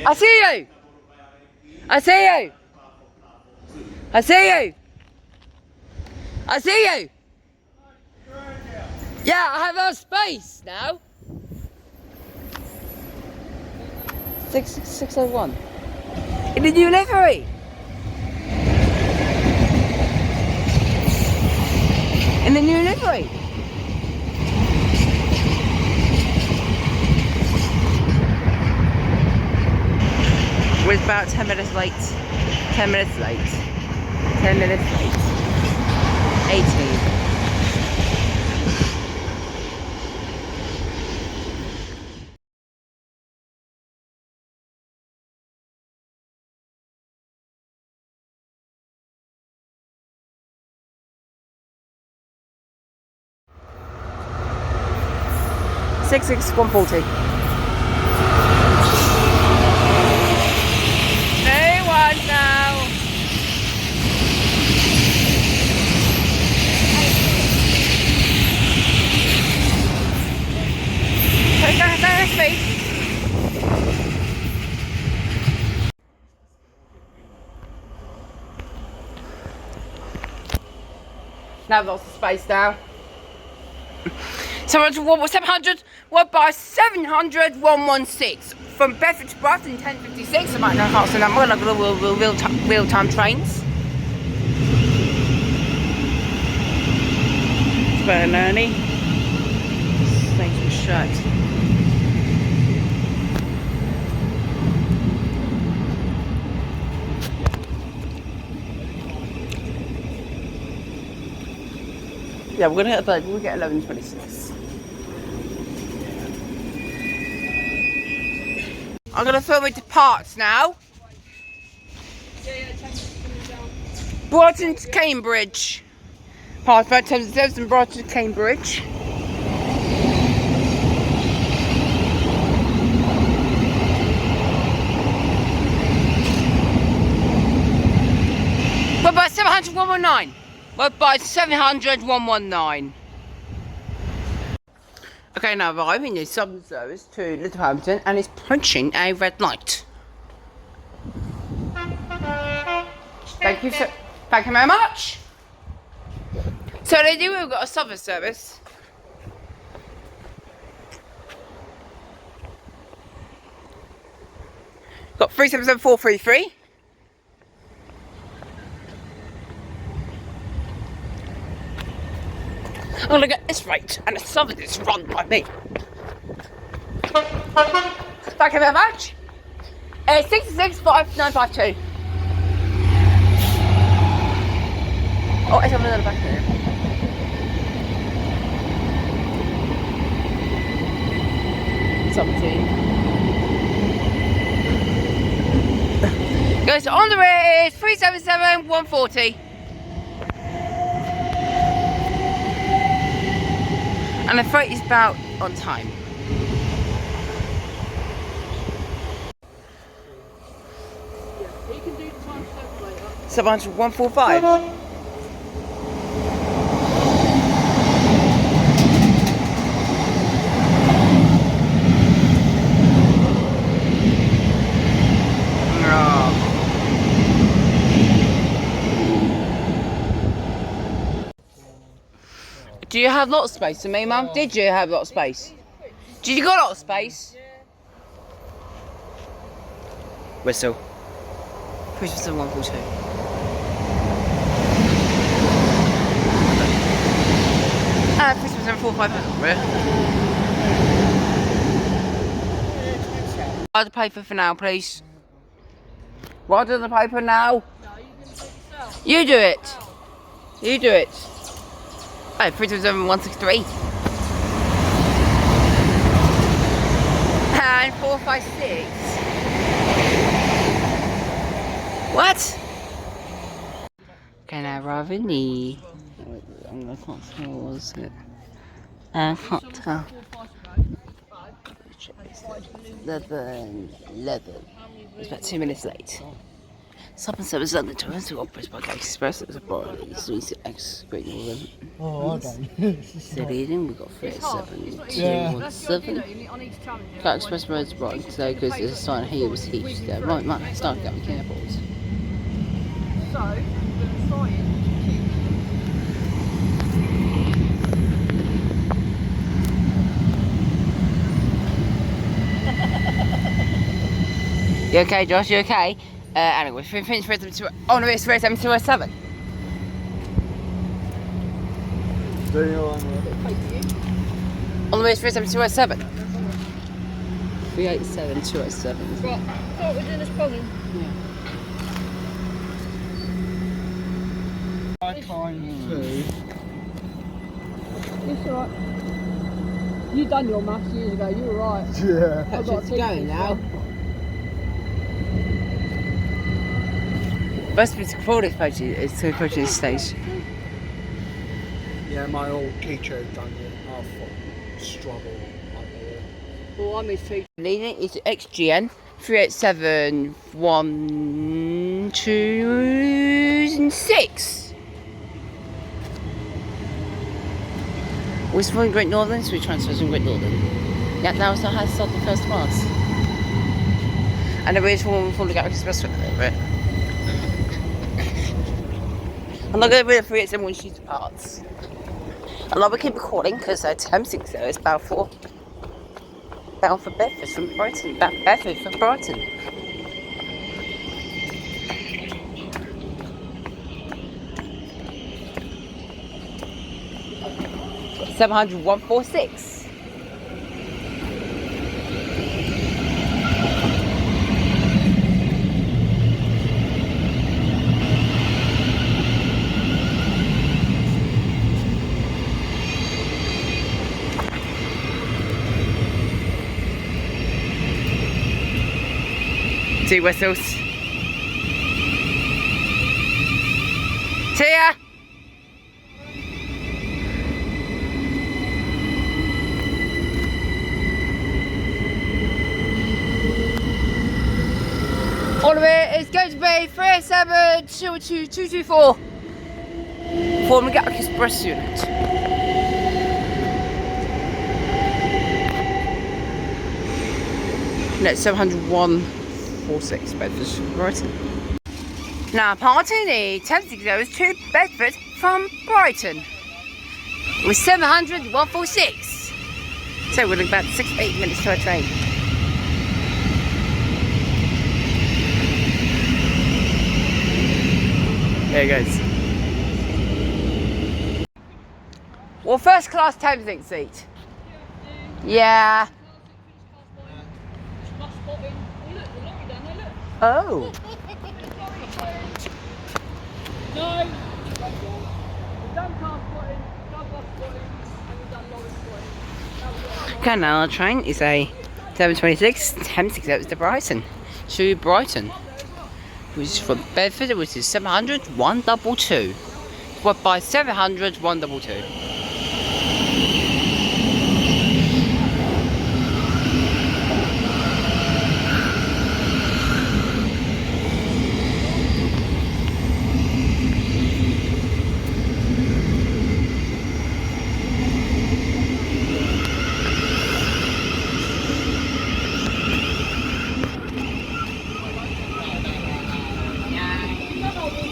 I see you! I see you! I see you! I see you! Yeah, I have a space now. 601. In the new livery. In the new livery. We're about 10 minutes late. 10 minutes late. 10 minutes late. 18. Six 140. A1 now. Take that speed. Now lots of space now. 700, what by 700, 116. From Bedford to Brighton, 1056. I might know how to number, like real-time trains. It's very early. Thanks for shirt. Yeah, we're gonna hit a bird. We'll get 11:26. I'm gonna film it to parts now. Brighton to Cambridge. Parts by Thames and Brighton to Cambridge. What by 700 119? What by 700 119? Okay, now arriving in Southern Service to Littlehampton and it's punching a red light. Thank you very much. So they do, we've got a Southern Service. Got 377433. I'm gonna get this right, and the Southern is run by me. Thank you very much. 665 Oh, it's over the back there. Something. Goes on the way is 377 140. And the freight is about on time. Yeah, you can do the time later. 700 145. Do you have a lot of space for me, Mum? Did you have a lot of space? Did you got a lot of space? Yeah. Whistle. 142. Christmas 45. I'll pay for now, please. Write on the paper now. No, You do it. You do it. Oh, 327,163. And 456. What? Okay, now rather knee. I can't tell, what was it? I can't tell. 11. It's about 2 minutes late. Stop and service on the Toronto Opera's by Express. It was a barley, sweet X, Great Northern. Oh, I don't. So leading, we've got 37,217. Got Express Roads right today because there's a sign Haywards Heath there. Right, start getting careful. So, we're going to try it. You okay, Josh? You okay? Anyway, we finished rhythm to on the way to rhythm 207. On the way to rhythm 207. 387 207. Right, thought we're doing this problem. Yeah. I can't do. It's alright. You done your maths years ago, you were right. Yeah. I've got It's to going now. Best be to call this page is to approach this stage. Yeah, my old teacher done it. I thought struggle. Well, I made 3. Leading is XGN 387-126. We're from Great Northern, so we transfer from Great Northern. Yeah, now it's the highest start the first class. And the race one before the Galaxy Express went over it. I'm not going to read it for it, someone shoots parts. I'm not going to keep recording because time 6 there is Balfour. Bound for Bedford from Brighton. Bedford from Brighton. $701.46. Two whistles. See ya! All of it is going to be 3722224 for the Gatwick Express unit. That's 701.46 Bedford, Brighton. Now, parting the 1060 to Bedford from Brighton with 701.46. So we're looking about 6-8 minutes to our train. There it goes. Well, first class Thameslink seat. Yeah. Oh. No. We've done car spotting, done bus spotting, and we've done lorry spotting. Okay, now our train is a 726 1060 to Brighton. To Brighton. Which is from Bedford, which is 700 122. What by 700 122.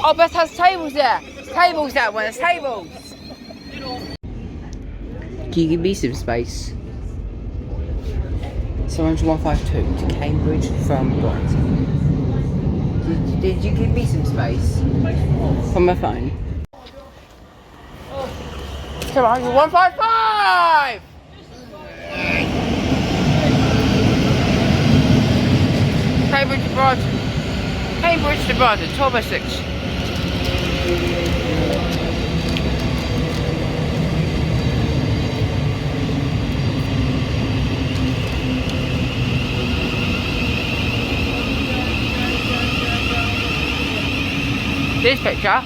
Oh, Beth has tables there. Tables that one, there's tables. Can you give me some space? 70152 to Cambridge from Brighton. Did you give me some space? From my phone. 70155! Cambridge to Brighton. Cambridge to Brighton, 12:06. This picture.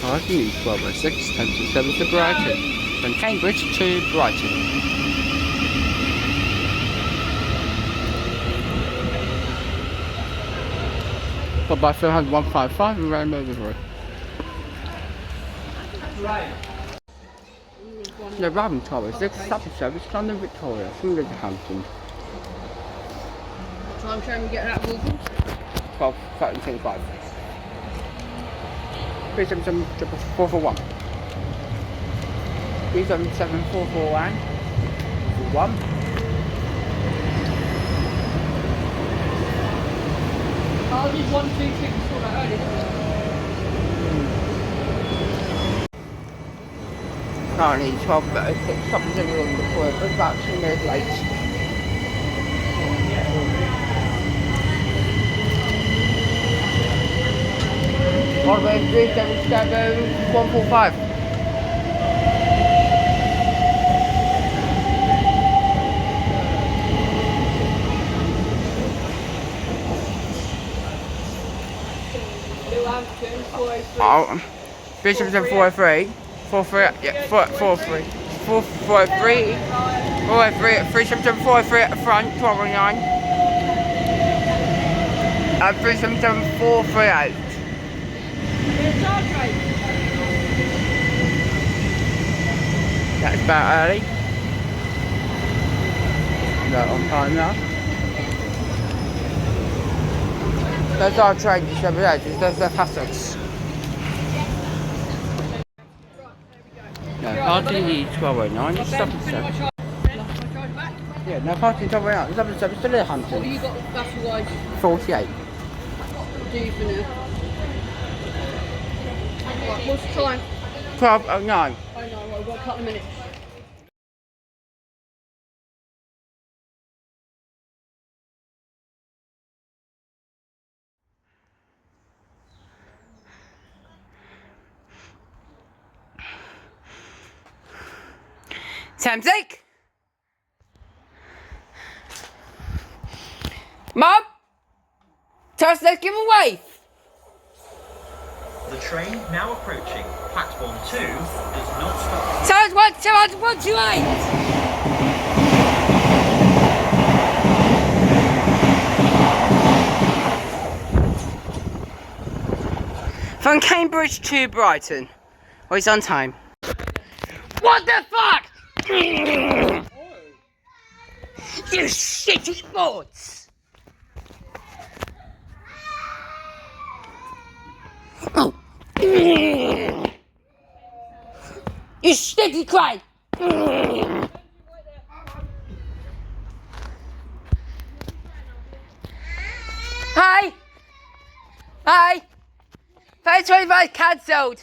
Parking is 12:06, 10:07 to Brighton. From Cambridge to Brighton. Followed by 155 and Rainbow River. The Robin Tower, 6 Supper Service, London Victoria, from Liverhampton. Time frame we get that Balcombe? 12:25. 377-441. 377-441. 1. Oh, just 1, 2, 6, all that early, didn't we? Currently 12:36, something's in the room before, but about 2 minutes late. All the way 377-145. Littlehampton, 403. Oh, 377-403. 403, yeah, 403. 403. 403, 377-403 at the front, 1209. And 377-438. That's about early. No, on time now. There's our train to 78, there's the passage. No, parking is 1209, it's 77. Yeah, no parking 1209, it's 77 to Littlehampton. What have you got battery wise? 48. What do you for now? Right, what's the time? 1209. Oh no, right, we've got a couple of minutes. Samsic! Mom! Tell us, let's give a wave! The train now approaching platform 2 does not stop. Sounds 128! From Cambridge to Brighton. Oh, he's on time. What the fuck? You shitty boards! Oh. You sticky cry! Hi! Hi! 525 cancelled!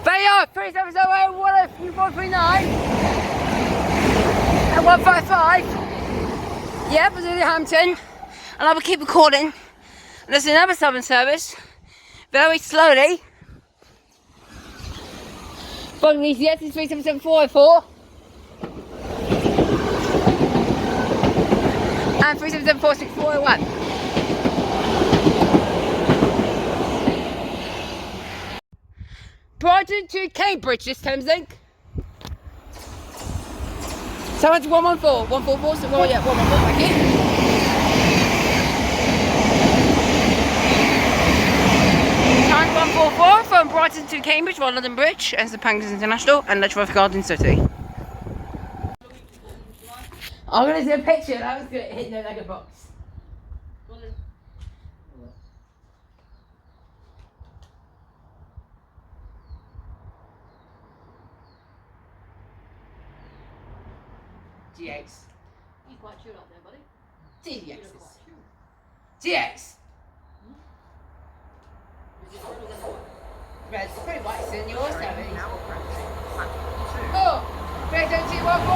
They are 3701, 139 and 155. Yep, it's Littlehampton. And I will keep recording. And there's another Southern service. Very slowly. Burges, yes, it's 377404. And 3774641. Brighton to Cambridge this time, Zinc. So that's 114, 144, so yeah, 114, thank you. Time 144 from Brighton to Cambridge via London Bridge and St Pancras International and Letchworth Garden City. I'm going to do a picture and I was going to hit no Lego box. GX. You're quite chilled up there, buddy. TVXs. GX. Red, it's pretty white, in yours, Train now approaching platform 2. Oh! 3, 2, 1, 4!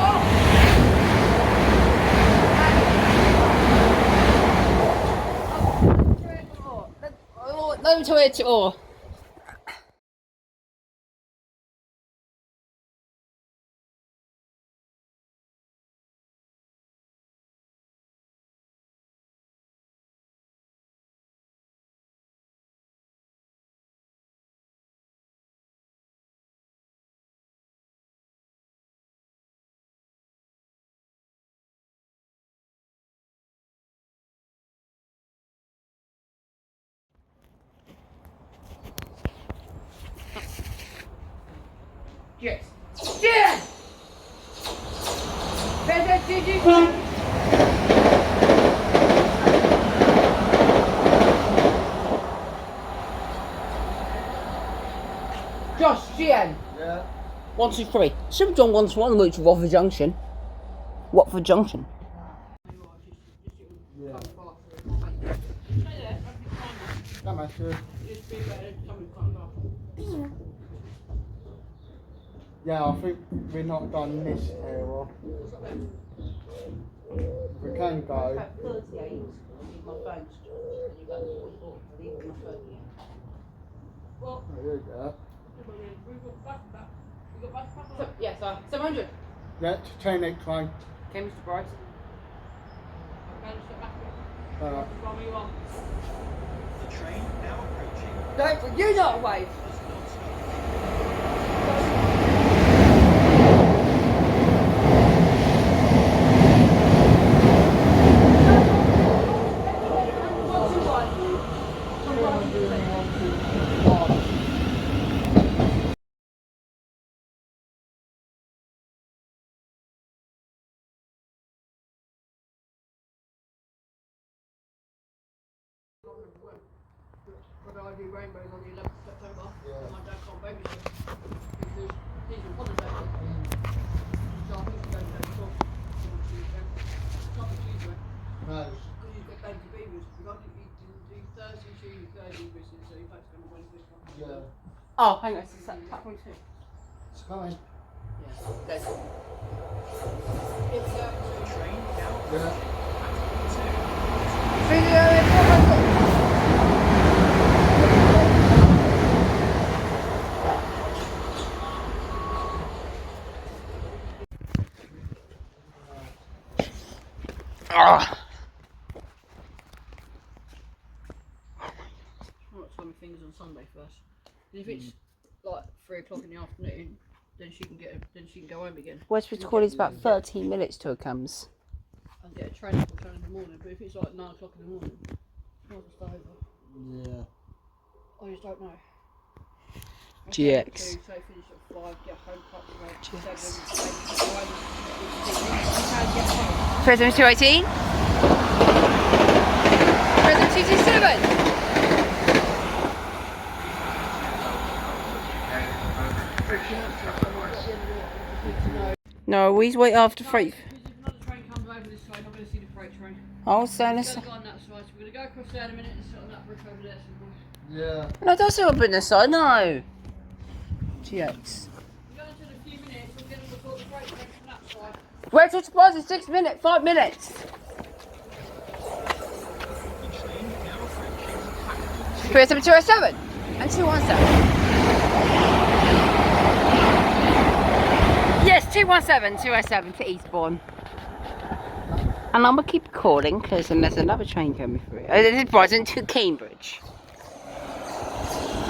Let me to it all. Yes. Yeah. Josh, GN. Yeah. 1, 2, 3. Should have done 1 to 1 which Watford Junction. Watford Junction. Yeah. That makes good. Yeah, I think we're not done this era. We can go. 38. My phone's you got 44. Leave my phone here. Oh, there you go. Yes, 700. Yeah, to train next train. Okay, Mr. Bryce. Alright. The train now approaching. Don't for you not wave. I do rainbows on the 11th of September. Yeah. My dad can't babysit because he's on holiday. So I think he's going to go to school on Tuesday. Not the Tuesday. No. Because he's got baby beavers. We got to eat Thursday, Tuesday, beavers, so he's going to Wednesday. Yeah. Oh, hang on, it's platform 2. It's coming. Let's go. If we go The train now Yeah. platform 2. Right, time my fingers on Sunday first. If it's like 3 o'clock in the afternoon, then she can go home again. Westwood Call is about 13 minutes till it comes. And get a train up or in the morning. But if it's like 9 o'clock in the morning, I might stay over. Yeah. I just don't know. GX. So finish at 5, get home quite GX. 7, President 218. President 227. No, we wait after freight. If another train comes over this side, I'm going to see the freight train. I'll stand We're this. going to go on that side, so we're going to go across there in a minute and sit on that bridge over there. Yeah. No, don't say up in this side. No. GX. We're going to in a few minutes, we're going to look at the freight train from that side. Wait till tomorrow's in 6 minutes, 5 minutes. The train now approaching platform 2. 37207 and 217. Yes, 217, 207 for Eastbourne. And I'm going to keep recording because then there's another train coming through. This is Brighton to Cambridge.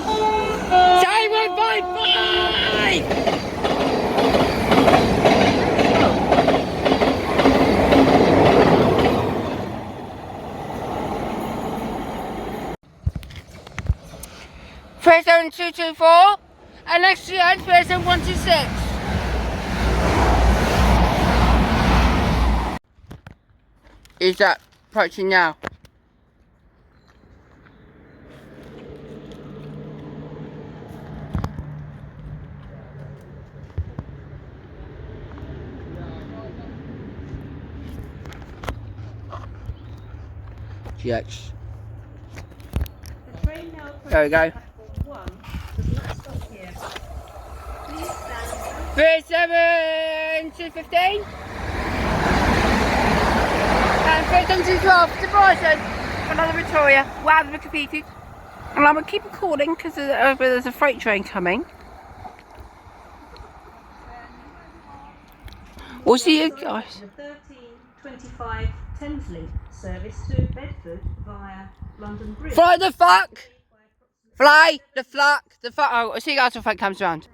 155! President 224 and next year President 126. Is that approaching now? GX. The train now There we go. platform 1 does not stop here. Please stand. 37 to 15. And 37 to 12 to Brighton. Another Victoria. Wow, they're competed. And I'm going to keep recording because there's a freight train coming. We'll see you guys. The 1325 Thameslink service to Bedford via London Bridge. Fly the fuck! Fly the fuck! The fuck! Oh, I'll see you guys when it comes around.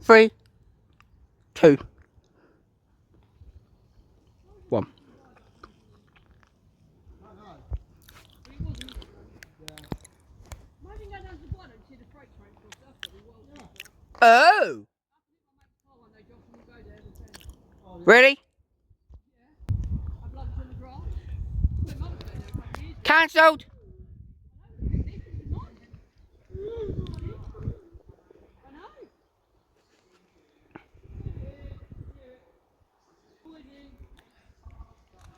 Three, two, one. Oh! Really? Cancelled.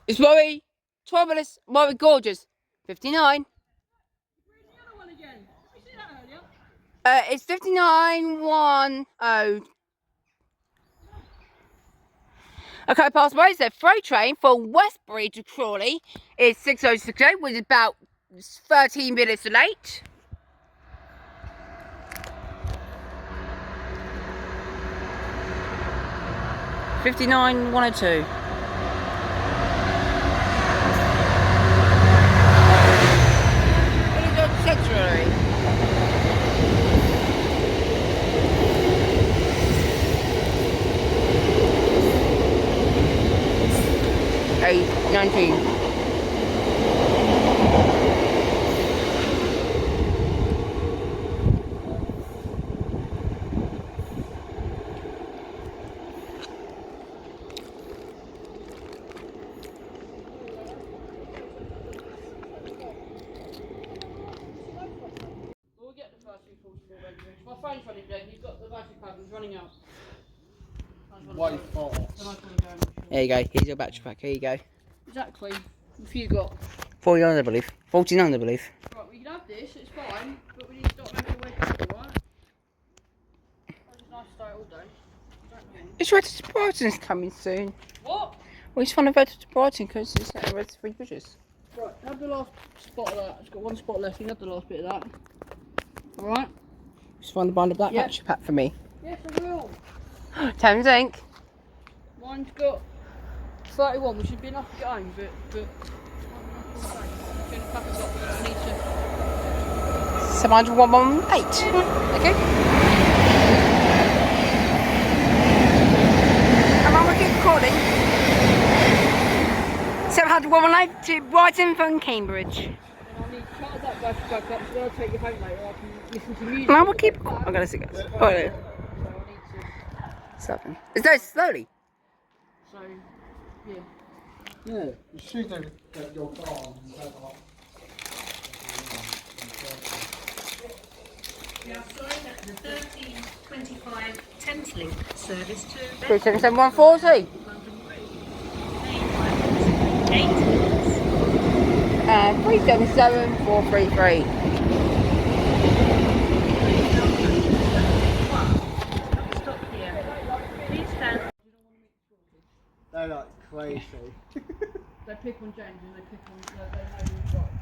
It's Murray, 12 minutes, Murray Gorgeous, 59. It's 59.10. Okay, past ways. The freight train for Westbury to Crawley is 6068, which is about 13 minutes late. $59.102. It is on Century. $8.19. We'll get the first 344 ready. My phone's running dead. You've got the battery pack. It's running out. Way fast. There you go. Here's your battery pack. Here you go. Exactly. If you got. 49, I believe. 49, I believe. Right, we can have this. It's fine, but we need to start making way for it, right? It's nice to start all day. It's Red to Brighton's coming soon. What? We just want to go to Brighton because it's at Red to Three Bridges. Right, have the last spot of that. It's got one spot left. You can have the last bit of that. Alright? Just want to buy the black Yeah. battery pack for me. Yes, I will. Thames Inc. Mine's got 31, which should be enough to get home, but. I need to. 701.18. Okay. And I'm going to keep recording. 701.18 to Brighton from Cambridge. And I need to charge that battery back up so I'll take you home later. I can listen to music. And I'm going to keep recording. I'm going to see guys. So I need to. 7. It's very slowly. So, yeah. Yeah, you should have get your car and have a We are sorry that the 1325 Thameslink service to 377140. London Bridge may 8 minutes. And 377433. Stop here. Please stand. They're like crazy. They pick on James and they pick on. They know who's right.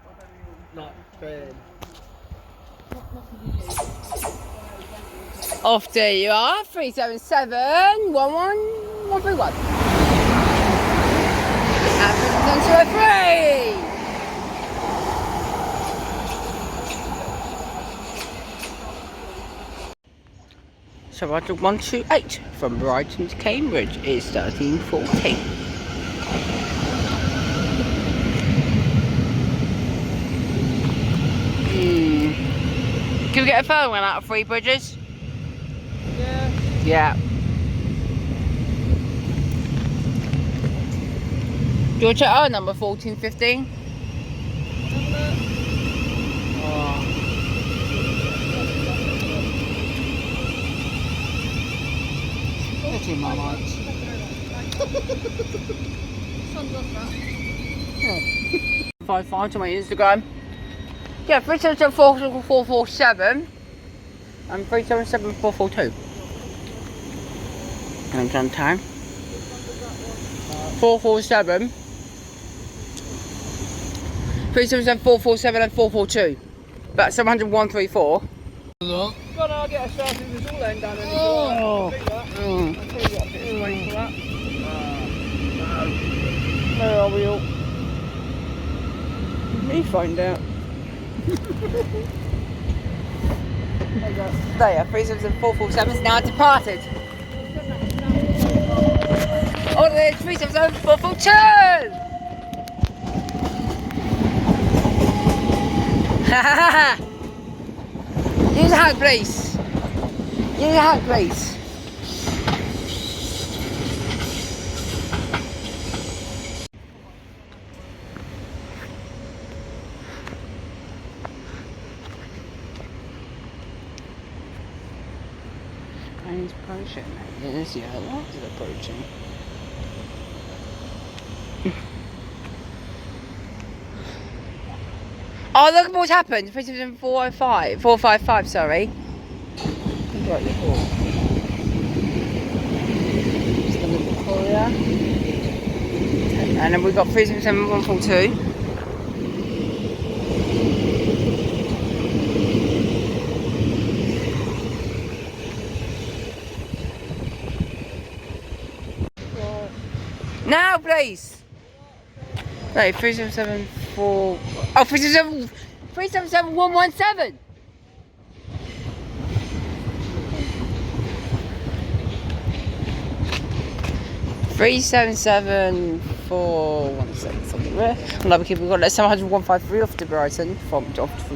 I don't know. Like Ben. Off there you are. 377 11131. And 3. So I took 128 from Brighton to Cambridge. It's 1340. Can we get a further one out of Three Bridges? Yeah. Yeah. Do you want to check our number 1415? in my mind. Sun does that. 55 to my Instagram. Yeah, 3774447 and 377442. And I'm on time. 447, 377447 and 442. About 70134. Look. God, I'll get a started with all end done. Oh. I'll tell you what, a bit of space for that. Where are we all? Me find out. There, yeah, 377 is now departed. Oh, there's 377 442! Use a hug, please. Use a hug, please. And he's approaching. Yes, yeah, what is it approaching? Oh, look at what's happened. 37405. 455, sorry. Right, the ball. And then we've got 377142. Now, please. Right, 3774. Oh, 377117. Three seven seven 417 something there. Another kid, we've got 70153 off to Brighton from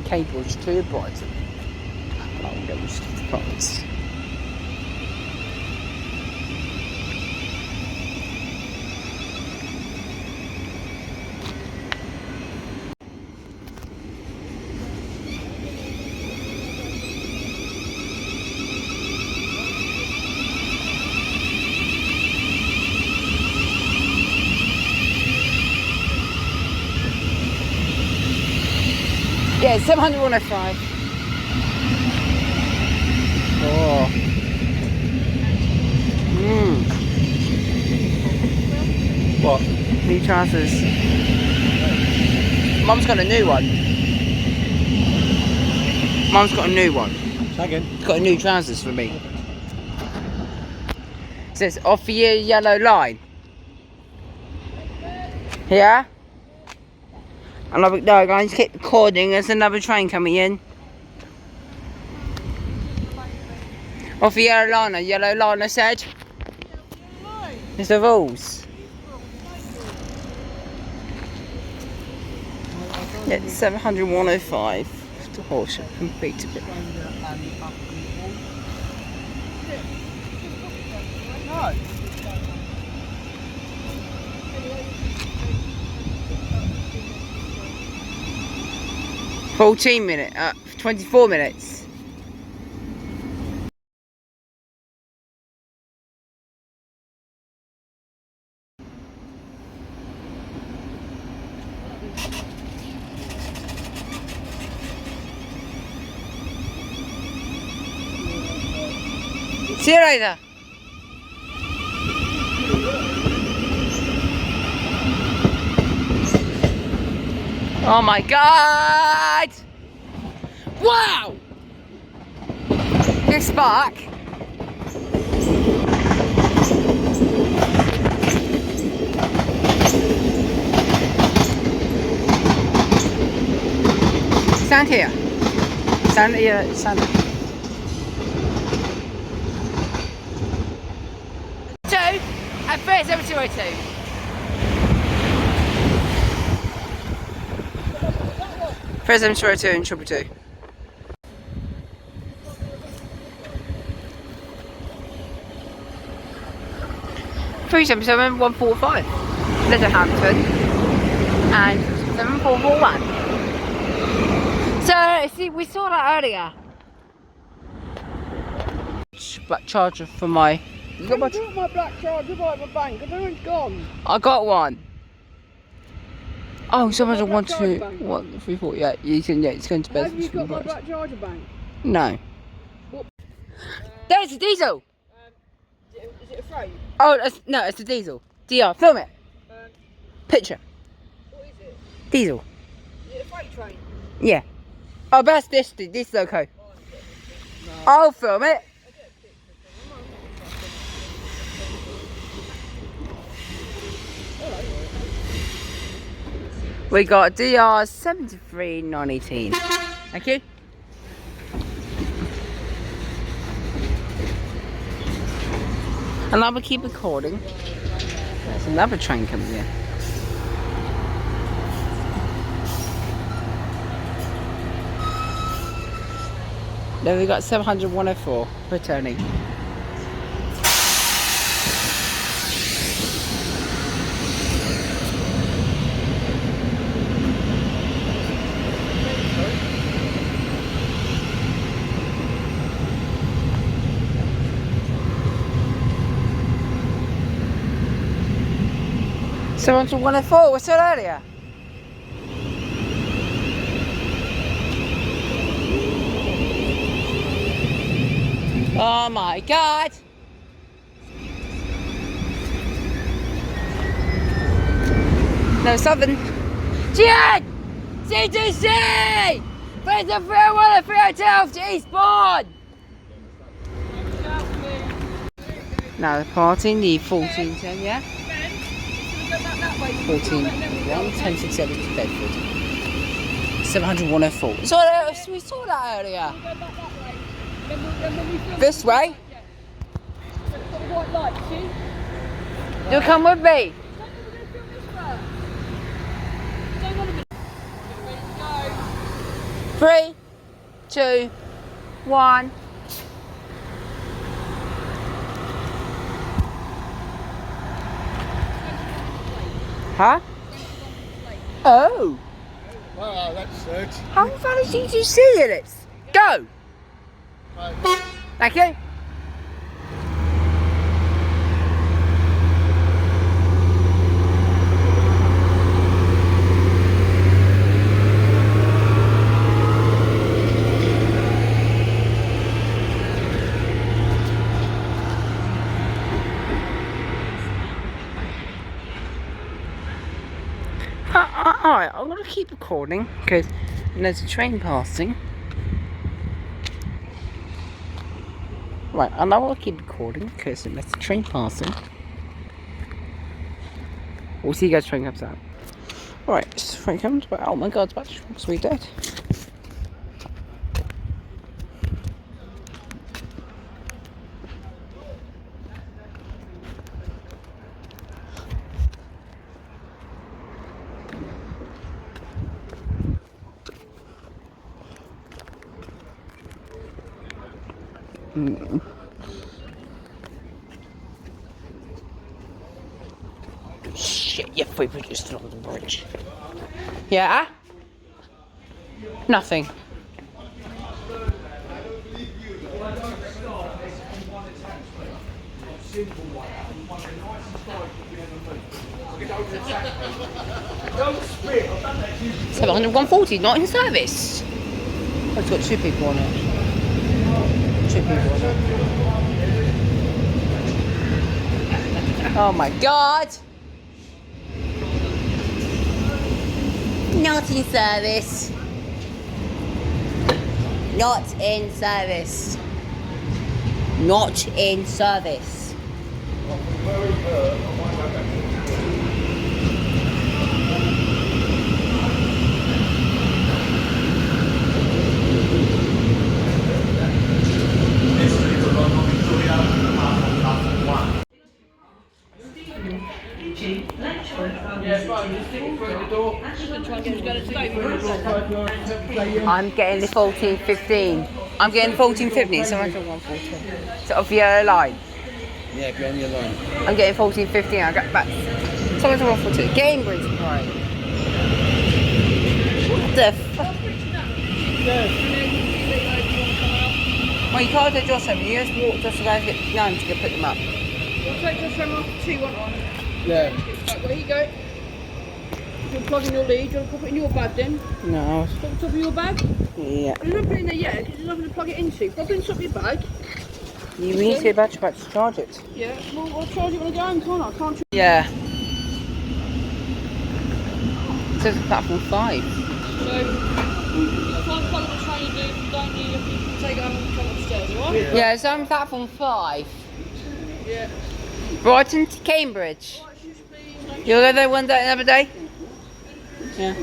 Cambridge to Brighton. I'll go with the price. Yeah, 700 105. Oh. What? New trousers. Mum's got a new one. Mum's got a new one. Again. Got a new trousers for me. It says off your yellow line. Yeah? And no, guys, keep recording. There's another train coming in. Off the yellow line, I said. It's the rules. Yeah, 700 105 to Horsham, completed it. No. 14 minutes, 24 minutes. See you later. Oh my God! Wow! Big spark. Stand here. Stand here. Stand here. 2 and 37202. President Toronto and 222. Three 145. Littlehampton and 7441. So see, we saw that earlier. Black charger for my You got I got my black charger by my bank. I don't know it's gone. I got one. Oh, someone's My on black 1, charger 2, bank. 1, 3, 4. Yeah, you can. Yeah, it's going to bed. Have you got my black charger bank? No. What? There's a diesel. Is it a freight? Oh, no, it's a diesel. DR, film it. Picture. What is it? Diesel. Is it a freight train? Yeah. Oh, that's this loco. I'll film it. We got DR 73918. Thank you. And I will keep recording. There's another train coming in. Then we got 700 104 returning. Someone's 104, what's that earlier? Oh my god! No, Southern. Jihad! C2C! There's a 301 and 312 to Eastbourne! Now departing the 1410, yeah? 14, 1067 to Bedford. 700 104. We saw that earlier. This way? You'll come with me. 3, 2, 1. Huh? Oh. Wow, that's it. How far did you see it? Go. Thank you. Alright, I'm going to keep recording because there's a train passing. Right, and I will keep recording because there's a train passing. We'll see you guys train comes out. Right, so train comes, but oh my god, it's about to sweet dead. Shit, your foot just on the bridge. Yeah? Nothing. Seven hundred 140, not in service. I've got 2 people on it. 2 people on it. Oh my god! Not in service. Not in service. Not in service. I'm getting the 1415. I'm getting 1415, so I'm on 114. So off your line. Yeah, be on your line. I'm getting 1415. I got back. Someone's on 142. Cambridge, right? What the fuck? Well, you can't do Josh over. You just walk just around to get 9 to go pick them up. We'll take your trim off, 2 1 on. Yeah. Right, there you go. You'll plug in your lead, you'll pop it in your bag then. No. Put it on top of your bag. Yeah. You don't put it in there yet, because there's nothing to plug it into. Plug it in top of your bag. You need to get back to charge it. Yeah, well, I'll charge it when I go home, can't I? Can't you? Yeah. It says platform 5. So, you'll find part of the train you do, don't you? If you take it home and come upstairs, alright? Yeah, it's on platform 5. Yeah. Brighton to Cambridge. Right, shoes, please. You'll go there one day, another day? Yeah.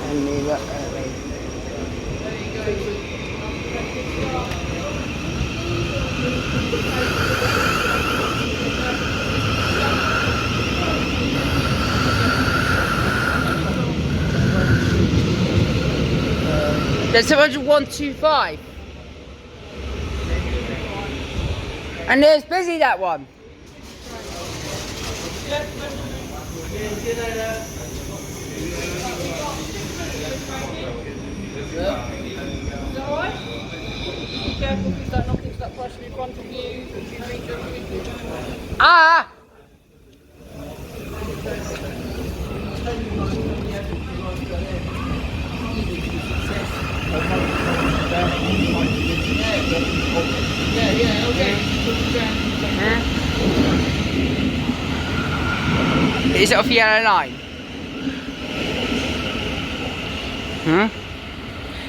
And leave it early. There's 125. And there's busy, that one. Is that alright? Be careful, because that knock into that person in front of you. If you reach your Ah! Is it off the yellow line?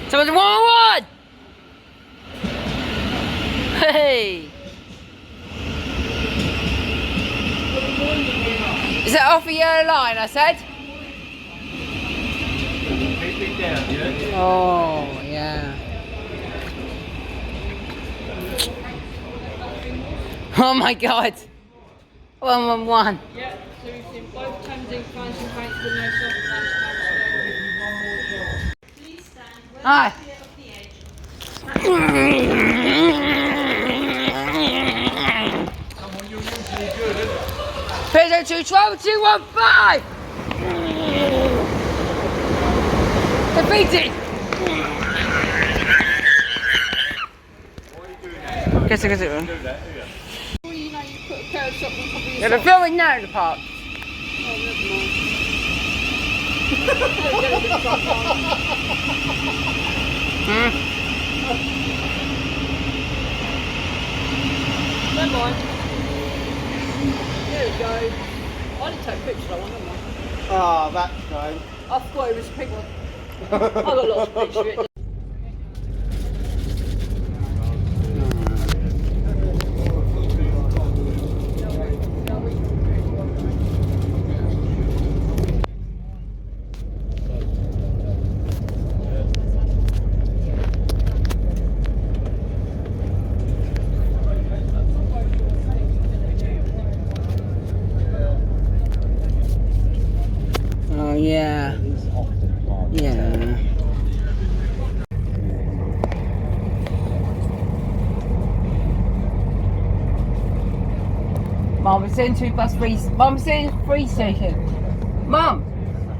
Someone's 1-1! Hey! Is that off the yellow line, I said? Oh, yeah. Oh my God! 1-1-1. Yeah, so we've seen both Thameslink fans and paints with no soft fans. Please stand well Hi. clear of the edge. Come on, you're usually good, isn't it? Prison 212 215! Defeated! Guess it. Well, you know, you put a pair of socks on top of your Yeah, they're socks. filming now in the park. Oh, never mind. Don't get a bit drunk on. Never mind. There we go. I didn't take pictures, I want them. Ah, that's great. I thought it was a pig one. I got lots of pictures of it. Oh, yeah. Yeah. Mum, it's in 2 plus 3. Mum, it's in 3 station. Mum,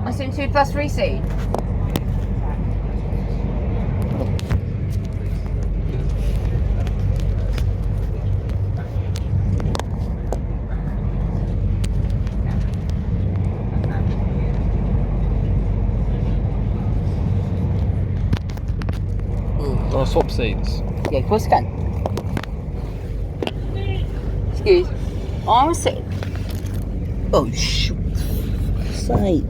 it's in 2 plus 3 seat. I'll swap seats. Yeah, of course you can. Excuse. I'm sitting. Oh, shoot. For fuck's sake.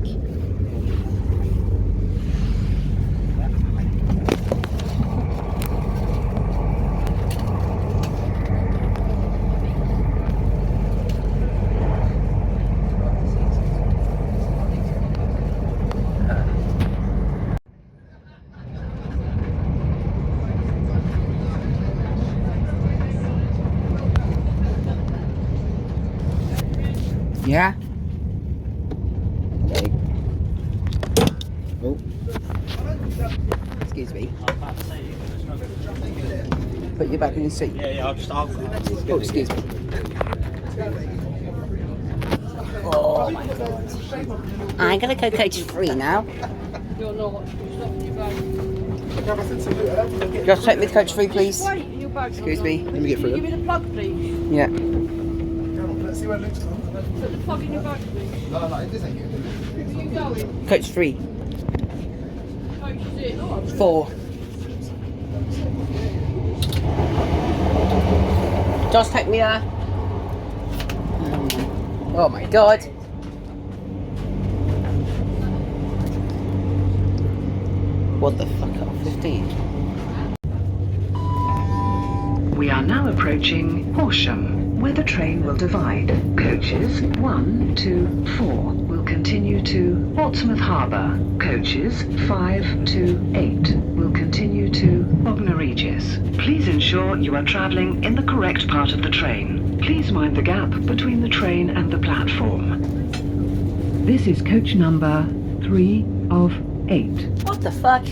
Yeah? Okay. Oh. Excuse me. put you back in your seat. Yeah, Oh, excuse me. Oh my god. I'm gonna go coach 3 now. You're not. Stop in your bag. Just take me to coach 3, please. Wait in your bag. Excuse me. Let me get Can you through give me the plug, please? Yeah. Let's see where Luke's gone. Put the plug in your bag, please. No, this ain't good. Where are you going? Coach 3. Coach 6. 4. Just take me there. Oh my god. What the fuck? 15. We are now approaching Horsham, where the train will divide. Coaches 1, 2, 4 will continue to Portsmouth Harbour. Coaches 5 to 8 will continue to Bognor Regis. Please ensure you are travelling in the correct part of the train. Please mind the gap between the train and the platform. This is coach number 3 of 8. What the fuck?